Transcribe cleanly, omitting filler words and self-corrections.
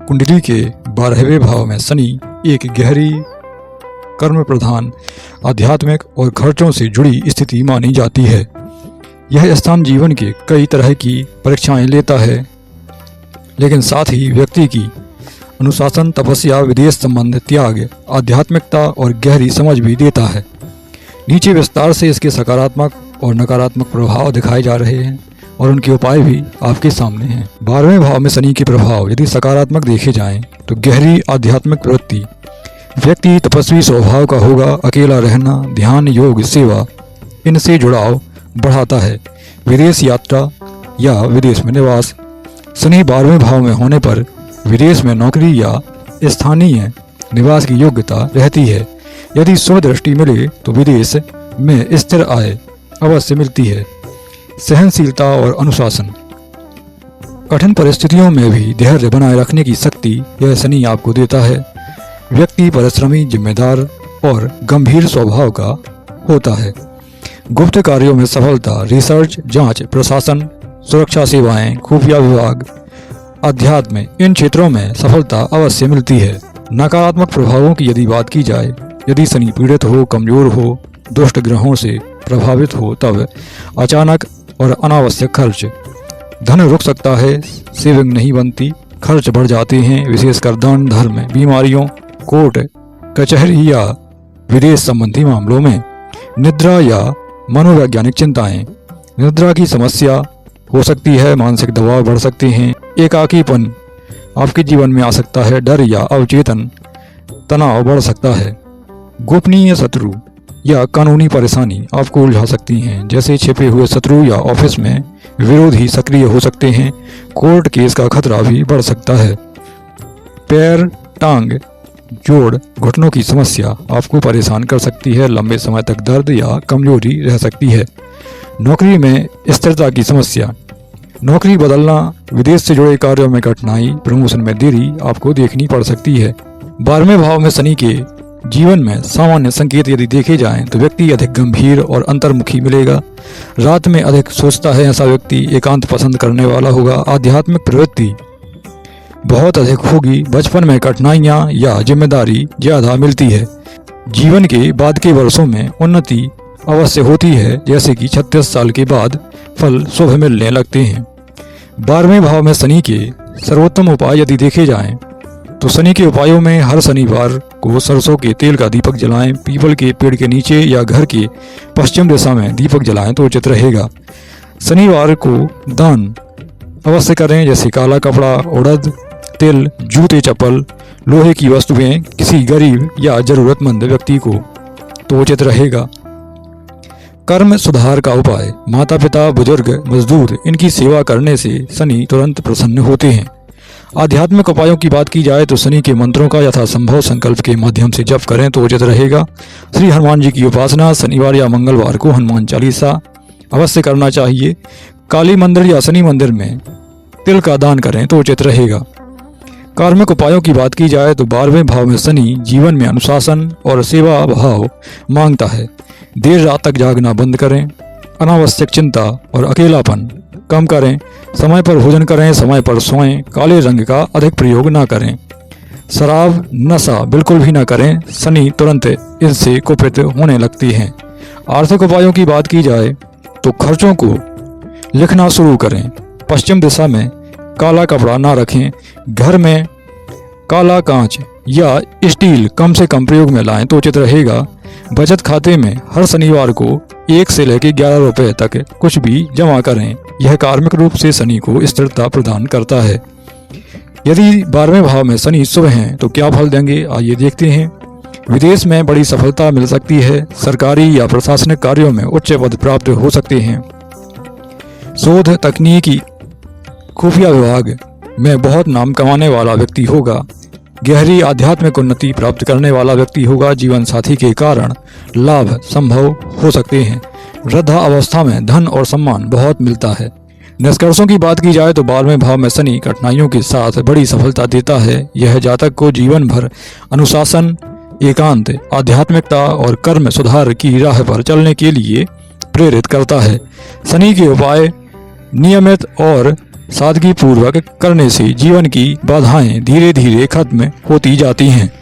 कुंडली के 12वें भाव में शनि एक गहरी कर्म प्रधान आध्यात्मिक और खर्चों से जुड़ी स्थिति मानी जाती है। यह स्थान जीवन के कई तरह की परीक्षाएं लेता है, लेकिन साथ ही व्यक्ति की अनुशासन, तपस्या, विदेश संबंध, त्याग, आध्यात्मिकता और गहरी समझ भी देता है। नीचे विस्तार से इसके सकारात्मक और नकारात्मक प्रभाव दिखाए जा रहे हैं और उनके उपाय भी आपके सामने हैं। 12वें भाव में शनि के प्रभाव यदि सकारात्मक देखे जाएं तो गहरी आध्यात्मिक प्रवृत्ति, व्यक्ति तपस्वी स्वभाव का होगा। अकेला रहना, ध्यान, योग, सेवा, इनसे जुड़ाव बढ़ाता है। विदेश यात्रा या विदेश में निवास, शनि 12वें भाव में होने पर विदेश में नौकरी या स्थानीय निवास की योग्यता रहती है। यदि शुभ दृष्टि मिले तो विदेश में स्थिर आय अवश्य मिलती है। सहनशीलता और अनुशासन, कठिन परिस्थितियों में भी धैर्य बनाए रखने की शक्ति यह शनि आपको देता है। व्यक्ति परिश्रमी, जिम्मेदार और गंभीर स्वभाव का होता है। गुप्त कार्यों में सफलता, रिसर्च, जांच, प्रशासन, सुरक्षा सेवाएं, खुफिया विभाग, अध्यात्म, इन क्षेत्रों में सफलता अवश्य मिलती है। नकारात्मक प्रभावों की यदि बात की जाए, यदि शनि पीड़ित हो, कमजोर हो, दुष्ट ग्रहों से प्रभावित हो, तब अचानक और अनावश्यक खर्च, धन रुक सकता है, सेविंग नहीं बनती, खर्च बढ़ जाते हैं, विशेषकर दान धर्म, बीमारियों, कोर्ट कचहरी या विदेश संबंधी मामलों में। निद्रा या मनोवैज्ञानिक चिंताएं, निद्रा की समस्या हो सकती है, मानसिक दबाव बढ़ सकते हैं, एकाकीपन आपके जीवन में आ सकता है, डर या अवचेतन तनाव बढ़ सकता है। गोपनीय शत्रु या कानूनी परेशानी आपको उलझा सकती हैं, जैसे छिपे हुए शत्रु या ऑफिस में विरोधी सक्रिय हो सकते हैं। कोर्ट केस का खतरा भी बढ़ सकता है। पैर, टांग, जोड़, घुटनों की समस्या आपको परेशान कर सकती है, लंबे समय तक दर्द या कमजोरी रह सकती है। नौकरी में स्थिरता की समस्या, नौकरी बदलना, विदेश से जुड़े कार्यों में कठिनाई, प्रमोशन में देरी आपको देखनी पड़ सकती है। 12वें भाव में शनि के जीवन में सामान्य संकेत यदि देखे जाएं तो व्यक्ति अधिक गंभीर और अंतर्मुखी मिलेगा। रात में अधिक सोचता है ऐसा व्यक्ति, एकांत पसंद करने वाला होगा। आध्यात्मिक प्रवृत्ति बहुत अधिक होगी। बचपन में कठिनाइयां या जिम्मेदारी ज्यादा मिलती है। जीवन के बाद के वर्षों में उन्नति अवश्य होती है, जैसे कि 36 साल के बाद फल शुभ मिलने लगते हैं। 12वें भाव में शनि के सर्वोत्तम उपाय यदि देखे जाएं तो शनि के उपायों में हर शनिवार को सरसों के तेल का दीपक जलाएं, पीपल के पेड़ के नीचे या घर के पश्चिम दिशा में दीपक जलाएं तो उचित रहेगा। शनिवार को दान अवश्य करें, जैसे काला कपड़ा, उड़द, तिल, जूते, चप्पल, लोहे की वस्तुएं किसी गरीब या जरूरतमंद व्यक्ति को तो उचित रहेगा। कर्म सुधार का उपाय, माता पिता, बुजुर्ग, मजदूर, इनकी सेवा करने से शनि तुरंत प्रसन्न होते हैं। आध्यात्मिक उपायों की बात की जाए तो शनि के मंत्रों का यथासंभव संकल्प के माध्यम से जप करें तो उचित रहेगा। श्री हनुमान जी की उपासना, शनिवार या मंगलवार को हनुमान चालीसा अवश्य करना चाहिए। काली मंदिर या शनि मंदिर में तिल का दान करें तो उचित रहेगा। कार्मिक उपायों की बात की जाए तो 12वें भाव में शनि जीवन में अनुशासन और सेवा भाव मांगता है। देर रात तक जागना बंद करें, अनावश्यक चिंता और अकेलापन कम करें, समय पर भोजन करें, समय पर सोएं, काले रंग का अधिक प्रयोग ना करें, शराब, नशा बिल्कुल भी ना करें, शनि तुरंत इससे कुपित होने लगती हैं। आर्थिक उपायों की बात की जाए तो खर्चों को लिखना शुरू करें, पश्चिम दिशा में काला कपड़ा ना रखें, घर में काला कांच या स्टील कम से कम प्रयोग में लाएं तो उचित रहेगा। बचत खाते में हर शनिवार को 1 से लेकर 11 रुपए तक कुछ भी जमा करें। यह कार्मिक रूप से शनि को स्थिरता प्रदान करता है। यदि 12वें भाव में शनि शुभ हैं तो क्या फल देंगे, आइए देखते हैं। विदेश में बड़ी सफलता मिल सकती है। सरकारी या प्रशासनिक कार्यों में उच्च पद प्राप्त हो सकते हैं। शोध, तकनीकी, खुफिया विभाग में बहुत नाम कमाने वाला व्यक्ति होगा। गहरी आध्यात्मिक उन्नति प्राप्त करने वाला व्यक्ति होगा। जीवन साथी के कारण लाभ संभव हो सकते हैं। वृद्धा अवस्था में धन और सम्मान बहुत मिलता है। निष्कर्षों की बात की जाए तो 12वें भाव में शनि कठिनाइयों के साथ बड़ी सफलता देता है। यह जातक को जीवन भर अनुशासन, एकांत, आध्यात्मिकता और कर्म सुधार की राह पर चलने के लिए प्रेरित करता है। शनि के उपाय नियमित और सादगी पूर्वक करने से जीवन की बाधाएं धीरे धीरे खत्म होती जाती हैं।